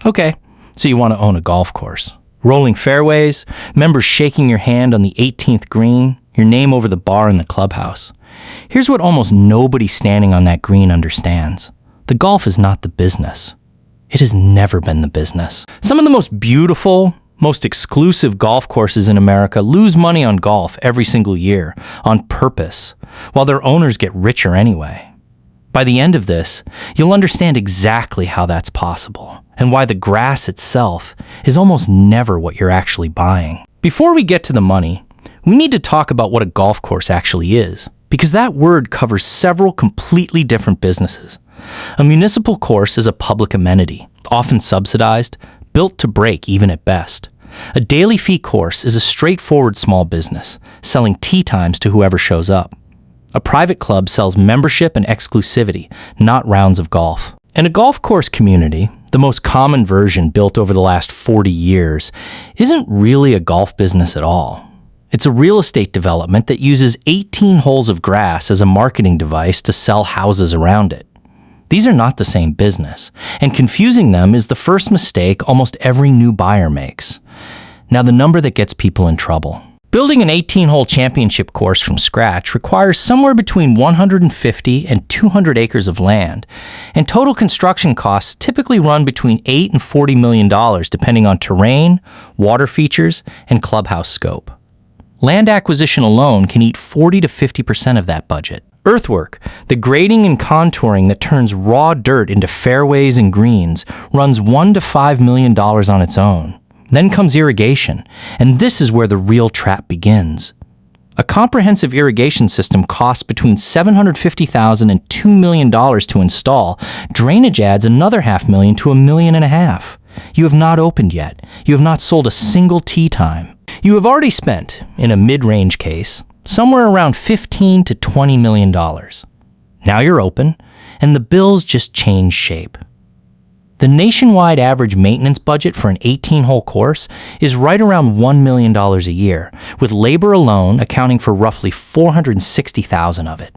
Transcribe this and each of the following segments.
Okay, so you want to own a golf course. Rolling fairways, members shaking your hand on the 18th green, your name over the bar in the clubhouse. Here's what almost nobody standing on that green understands. The golf is not the business. It has never been the business. Some of the most beautiful, most exclusive golf courses in America lose money on golf every single year, on purpose, while their owners get richer anyway. By the end of this, you'll understand exactly how that's possible, and why the grass itself is almost never what you're actually buying. Before we get to the money, we need to talk about what a golf course actually is, because that word covers several completely different businesses. A municipal course is a public amenity, often subsidized, built to break even at best. A daily fee course is a straightforward small business, selling tee times to whoever shows up. A private club sells membership and exclusivity, not rounds of golf. And a golf course community, the most common version built over the last 40 years, isn't really a golf business at all. It's a real estate development that uses 18 holes of grass as a marketing device to sell houses around it. These are not the same business, and confusing them is the first mistake almost every new buyer makes. Now, the number that gets people in trouble. Building an 18-hole championship course from scratch requires somewhere between 150 and 200 acres of land, and total construction costs typically run between $8 and $40 million depending on terrain, water features, and clubhouse scope. Land acquisition alone can eat 40 to 50% of that budget. Earthwork, the grading and contouring that turns raw dirt into fairways and greens, runs $1 to $5 million on its own. Then comes irrigation, and this is where the real trap begins. A comprehensive irrigation system costs between $750,000 and $2 million to install. Drainage adds another $500,000 to $1.5 million. You have not opened yet. You have not sold a single tee time. You have already spent, in a mid-range case, somewhere around $15 to $20 million. Now you're open, and the bills just change shape. The nationwide average maintenance budget for an 18-hole course is right around $1 million a year, with labor alone accounting for roughly $460,000 of it.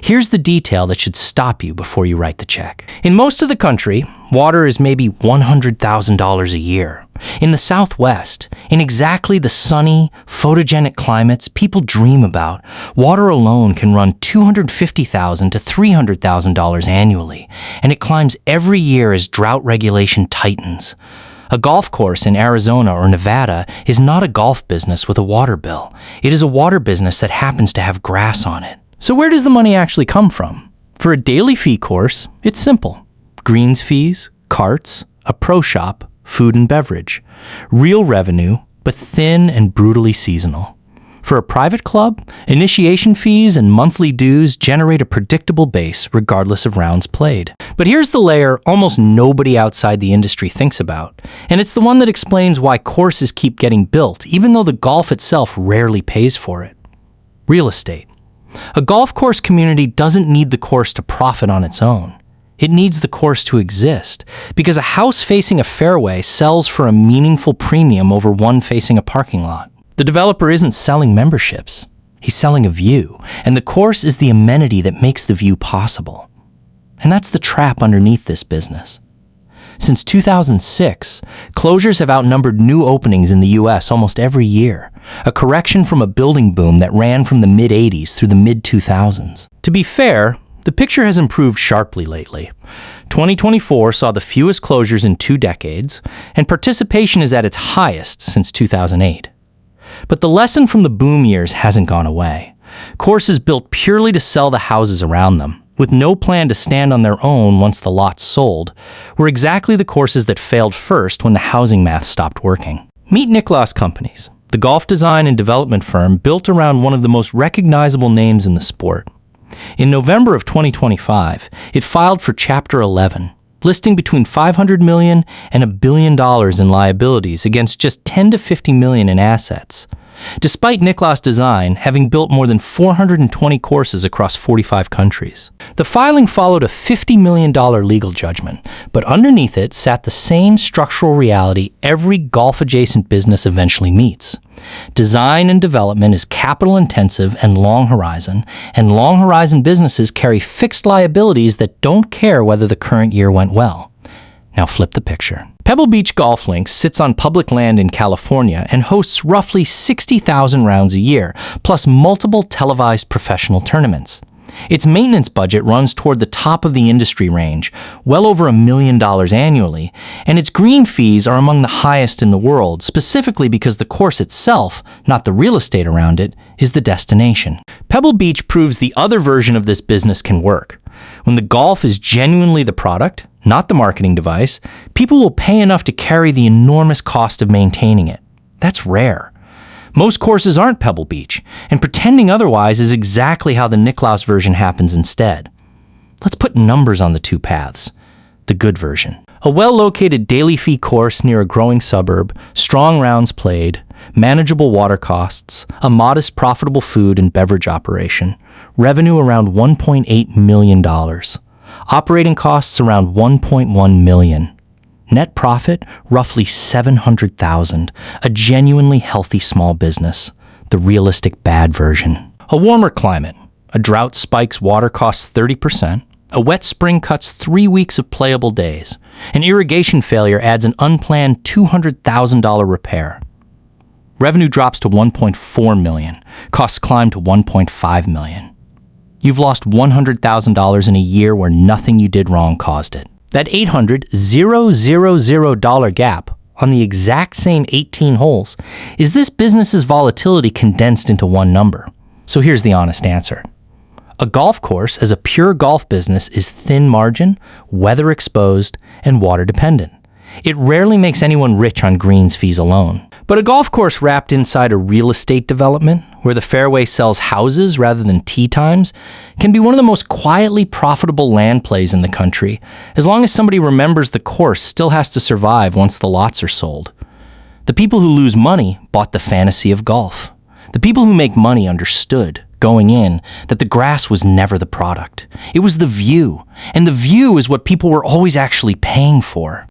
Here's the detail that should stop you before you write the check. In most of the country, water is maybe $100,000 a year. In the Southwest, in exactly the sunny, photogenic climates people dream about, water alone can run $250,000 to $300,000 annually, and it climbs every year as drought regulation tightens. A golf course in Arizona or Nevada is not a golf business with a water bill. It is a water business that happens to have grass on it. So where does the money actually come from? For a daily fee course, it's simple. Greens fees, carts, a pro shop, food and beverage. Real revenue, but thin and brutally seasonal. For a private club, initiation fees and monthly dues generate a predictable base regardless of rounds played. But here's the layer almost nobody outside the industry thinks about, and it's the one that explains why courses keep getting built, even though the golf itself rarely pays for it. Real estate. A golf course community doesn't need the course to profit on its own. It needs the course to exist, because a house facing a fairway sells for a meaningful premium over one facing a parking lot. The developer isn't selling memberships. He's selling a view, and the course is the amenity that makes the view possible. And that's the trap underneath this business. Since 2006, closures have outnumbered new openings in the U.S. almost every year, a correction from a building boom that ran from the mid-'80s through the mid-2000s. To be fair, the picture has improved sharply lately. 2024 saw the fewest closures in 2 decades, and participation is at its highest since 2008. But the lesson from the boom years hasn't gone away. Courses built purely to sell the houses around them, with no plan to stand on their own once the lots sold, were exactly the courses that failed first when the housing math stopped working. Meet Nicklaus Companies, the golf design and development firm built around one of the most recognizable names in the sport. In November of 2025, it filed for Chapter 11, listing between $500 million and $1 billion in liabilities against just $10 to $50 million in assets. Despite Nicklaus Design having built more than 420 courses across 45 countries. The filing followed a $50 million legal judgment, but underneath it sat the same structural reality every golf-adjacent business eventually meets. Design and development is capital-intensive and long-horizon businesses carry fixed liabilities that don't care whether the current year went well. Now flip the picture. Pebble Beach Golf Links sits on public land in California and hosts roughly 60,000 rounds a year, plus multiple televised professional tournaments. Its maintenance budget runs toward the top of the industry range, well over $1 million annually, and its green fees are among the highest in the world, specifically because the course itself, not the real estate around it, is the destination. Pebble Beach proves the other version of this business can work. When the golf is genuinely the product, not the marketing device, people will pay enough to carry the enormous cost of maintaining it. That's rare. Most courses aren't Pebble Beach, and pretending otherwise is exactly how the Nicklaus version happens instead. Let's put numbers on the two paths. The good version. A well-located daily fee course near a growing suburb, strong rounds played, manageable water costs, a modest profitable food and beverage operation, revenue around $1.8 million, operating costs around $1.1 million. Net profit, roughly $700,000, a genuinely healthy small business, the realistic bad version. A warmer climate, a drought spikes water costs 30%, a wet spring cuts 3 weeks of playable days, an irrigation failure adds an unplanned $200,000 repair. Revenue drops to $1.4 million, costs climb to $1.5 million. You've lost $100,000 in a year where nothing you did wrong caused it. That $800,000 gap on the exact same 18 holes is this business's volatility condensed into one number. So here's the honest answer. A golf course as a pure golf business is thin margin, weather exposed, and water dependent. It rarely makes anyone rich on greens fees alone. But a golf course wrapped inside a real estate development, where the fairway sells houses rather than tee times, can be one of the most quietly profitable land plays in the country, as long as somebody remembers the course still has to survive once the lots are sold. The people who lose money bought the fantasy of golf. The people who make money understood, going in, that the grass was never the product. It was the view, and the view is what people were always actually paying for.